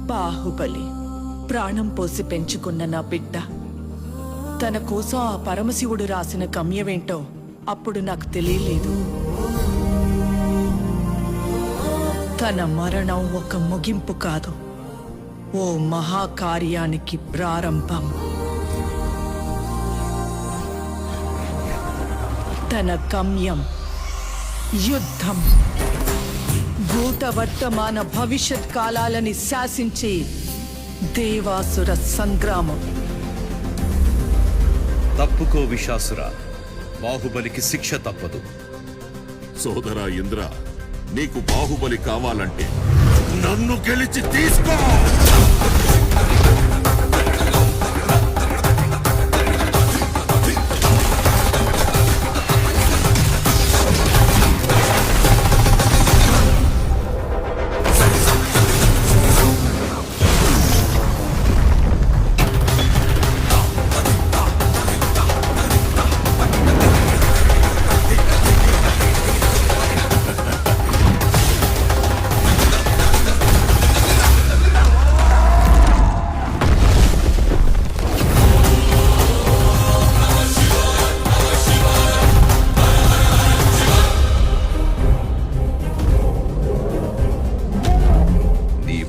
బాహుబలి ప్రాణం పోసి పెంచుకున్న నా బిడ్డ తన కోసం ఆ పరమశివుడు రాసిన గమ్యమేంటో అప్పుడు నాకు తెలియలేదు. తన మరణం ఒక ముగింపు కాదు, ఓ మహాకార్యానికి ప్రారంభం. తన గమ్యం యుద్ధం, భూత వర్తమాన భవిష్యత్ కాలాలని శాసించే దేవాసుర సంగ్రామం. తప్పుకో విశాసుర, బాహుబలికి శిక్ష తప్పదు. సోదరా ఇంద్ర, నీకు బాహుబలి కావాలంటే నన్ను గెలిచి తీసుకో.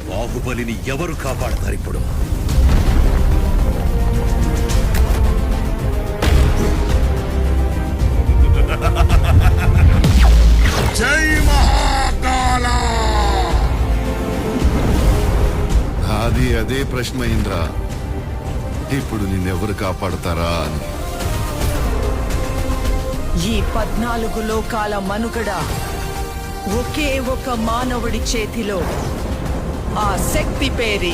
బాహుబలిని ఎవరు కాపాడతారు ఇప్పుడు? జై మహాకాళ! అదే ప్రశ్న ఇంద్ర, ఇప్పుడు నిన్నెవరు కాపాడతారా అని. ఈ 14 లోకాల మనుగడ ఒకే ఒక మానవుడి చేతిలో. ఆ శక్తి పేరే